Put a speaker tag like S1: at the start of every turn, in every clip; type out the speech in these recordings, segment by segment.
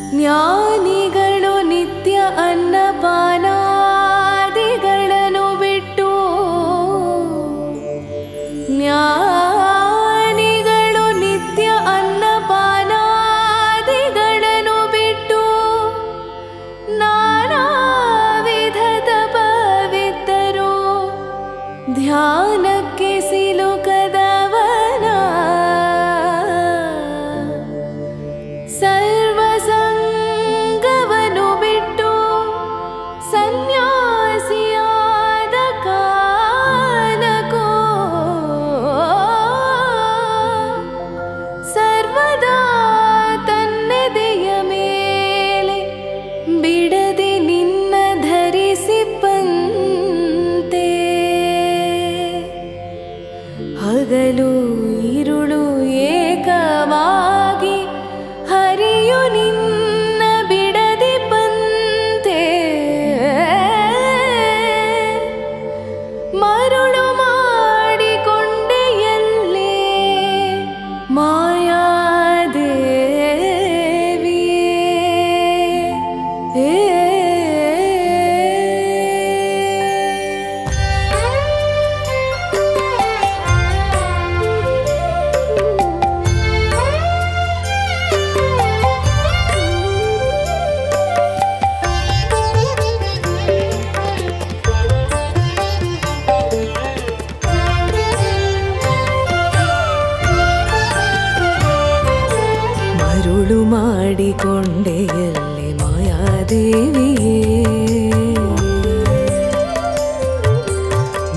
S1: ಜ್ಞಾನಿಗಳು ನಿತ್ಯ ಅನ್ನಪಾನಾದಿಗಳನ್ನು ಬಿಟ್ಟು ಜ್ಞಾನಿಗಳು ನಿತ್ಯ ಅನ್ನಪಾನಾದಿಗಳನ್ನು ಬಿಟ್ಟು ನಾನಾ ವಿಧದ ಪವಿತ್ತರು ಧ್ಯಾನಕ್ಕೆ ಸಿಲುಕದವನ ಸರ್ವಸಂಗವನ್ನು ಬಿಟ್ಟು ಸನ್ಯಾಸಿಯಾದ ಕಾಲಕ್ಕೂ ಸರ್ವದಾ ತನ್ನೆದೆಯ ಮೇಲೆ ಬಿಡದೆ ನಿನ್ನ ಧರಿಸಿಪಂತೆ ಹಗಲು ಇರುಳು ಏಕವಾಗಿ ಹರಿಯು ನಿನ್ನ ಬಿಡದೆ ಪಂತೆ ಮರುಳು ಮಾಡಿಕೊಂಡೆ ಎಲ್ಲೇ ಮಾಯಾದೇವಿಯೇ ಮರುಳು ಮಾಡಿಕೊಂಡೆ ಎಲ್ಲಿ ಮಾಯಾದೇವಿಯೇ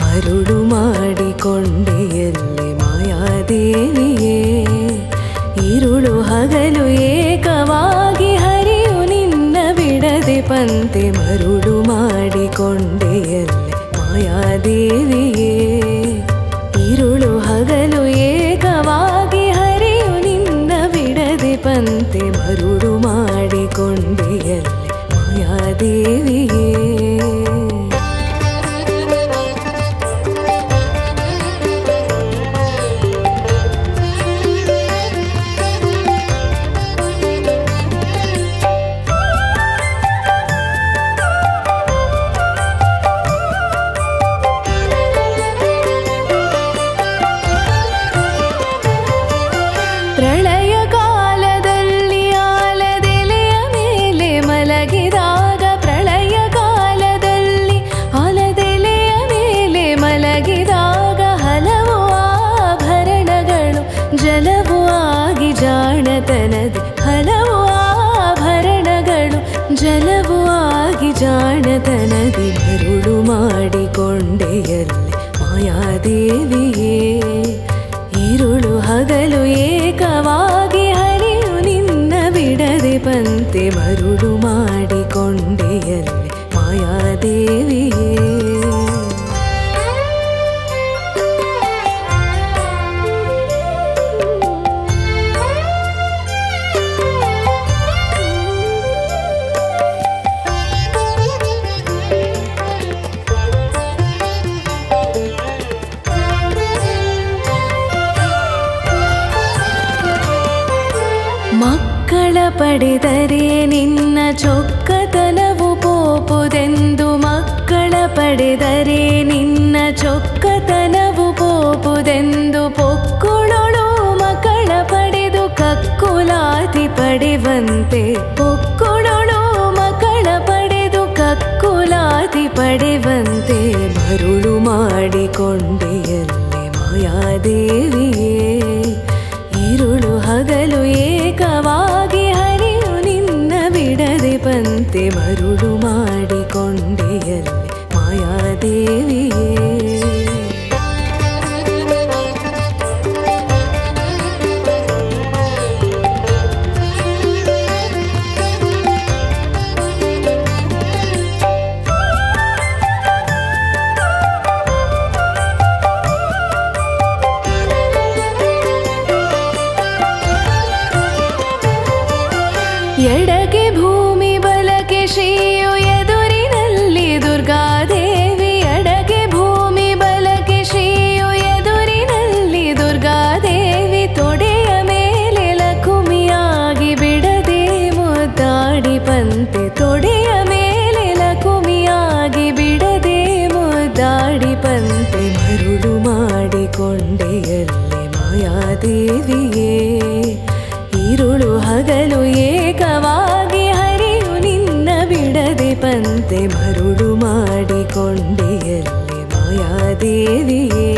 S1: ಮರುಳು ಮಾಡಿಕೊಂಡೆ ಎಲ್ಲಿ ಮಾಯಾದೇವಿಯೇ ಇರುಳು ಹಗಲು ಏಕವಾಗಿ ಹರಿಯು ನಿನ್ನ ಬಿಡದೆ ಪಂತೆ ಮರುಳು ಮಾಡಿಕೊಂಡೆ ಎಲ್ಲಿ ಮಾಯಾದೇವಿಯೇ ಇರುಳು ಹಗಲು ಏಕವಾಗಿ ಹರಿಯು ನಿನ್ನ ಬಿಡದೆ ಪಂತೆ ಮರುಳು ಮಾಡಿಕೊಂಡೆ ಎಲ್ಲಿ ಮಾಯಾದೇವಿಯೇ ಪ್ರಳಯ ಕಾಲದಲ್ಲಿ ಆಲದೆಲೆಯ ಮೇಲೆ ಮಲಗಿದಾಗ ಪ್ರಳಯ ಕಾಲದಲ್ಲಿ ಆಲದೆಲೆಯ ಮೇಲೆ ಮಲಗಿದಾಗ ಹಲವು ಆಭರಣಗಳು ಜಲವು ಆಗಿ ಜಾಣತನದಿ ಹಲವು ಆಭರಣಗಳು ಜಲವು ಆಗಿ ಜಾಣತನದಿ ಮರುಳು ಮಾಡಿಕೊಂಡೆ ಎಲ್ಲಿ ಮಾಯಾದೇವಿಯೇ ಇರುಳು ಹಗಲು ಏಕವಾಗಿ ಹರಿಯು ನಿನ್ನ ಬಿಡದೆ ಪಂತೆ ಮರುಳು ಮಾಡಿಕೊಂಡೆ ಎಲ್ಲಿ ಮಾಯಾದೇವಿಯೇ ಮಕ್ಕಳ ಪಡೆದರೆ ನಿನ್ನ ಚೊಕ್ಕತನವು ಪೋಪುದೆಂದು ಮಕ್ಕಳ ಪಡೆದರೆ ನಿನ್ನ ಚೊಕ್ಕತನವು ಪೋಪುದೆಂದು ಪೊಕ್ಕುಳೊಳು ಮಕ್ಕಳ ಪಡೆದು ಕಕ್ಕುಲಾತಿ ಪಡೆವಂತೆ ಪೊಕ್ಕುಳೊಳು ಮಕ್ಕಳ ಪಡೆದು ಕಕ್ಕುಲಾತಿ ಪಡೆವಂತೆ ಮರುಳು ಮಾಡಿಕೊಂಡೆ ಎಲ್ಲಿ ಮಾಯಾದೇವಿಯೇ ಇರುಳು ಹಗಲು ಏಕವಾಗಿ ಹರಿಯು ನಿನ್ನ ಬಿಡದೆ ಪಂತೆ ಮರುಳು ಮಾಡಿಕೊಂಡೆ ಎಲ್ಲಿ ಮಾಯಾದೇವಿಯೇ ಎಡಗೆ ಭೂಮಿ ಬಲಕೆ ಶ್ರೀಯು ಎದುರಿನಲ್ಲಿ ದುರ್ಗಾದೇವಿ ಎಡಗೆ ಭೂಮಿ ಬಲಕೆ ಶ್ರೀಯು ಎದುರಿನಲ್ಲಿ ದುರ್ಗಾದೇವಿ ತೊಡೆಯ ಮೇಲೆ ಲಕುಮಿಯಾಗಿ ಹಗಲು ಏಕವಾಗಿ ಹರಿಯು ನಿನ್ನ ಬಿಡದೆ ಪಂತೆ ಮರುಳು ಮಾಡಿಕೊಂಡೆಯಲ್ಲಿ ಮಾಯಾದೇವಿಯೇ.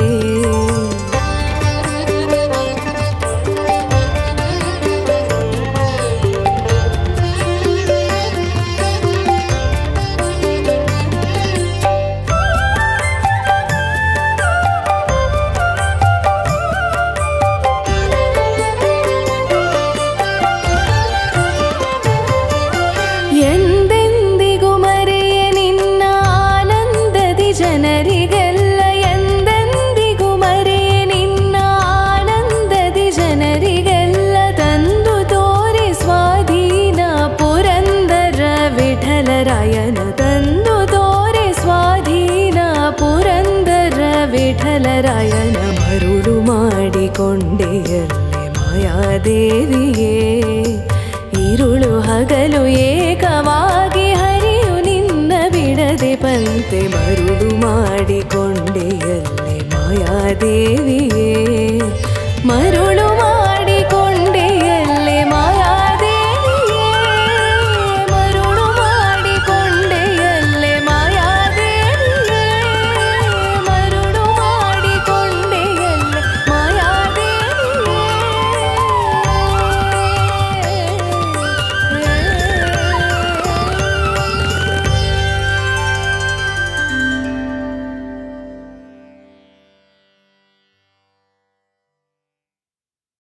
S1: ಎಂದೆಂದಿಗೂ ಮರೆಯೆ ನಿನ್ನ ಆನಂದದಿ ಜನರಿಗೆಲ್ಲ, ಎಂದೆಂದಿಗೂ ಮರೆಯೆ ನಿನ್ನ ಆನಂದದಿ ಜನರಿಗೆಲ್ಲ, ತಂದು ತೋರಿ ಸ್ವಾಧೀನ ಪುರಂದರ ವಿಠಲರಾಯನ, ತಂದು ತೋರಿ ಸ್ವಾಧೀನ ಪುರಂದರ ವಿಠಲರಾಯನ, ಮರುಳು ಮಾಡಿಕೊಂಡೆಯಲ್ಲಿ ಮಾಯಾದೇವಿಯೇ. ഇരുളു ಹಗಲು ಏಕವಾಗಿ ಹರಿಯು ನಿನ್ನ ಬಿಡದೆ ಪಂತೆ ಮರುಳು ಮಾಡಿಕೊಂಡೆಯಲ್ಲಿ ಮಾಯಾದೇವಿಯೇ. ಮರುಳು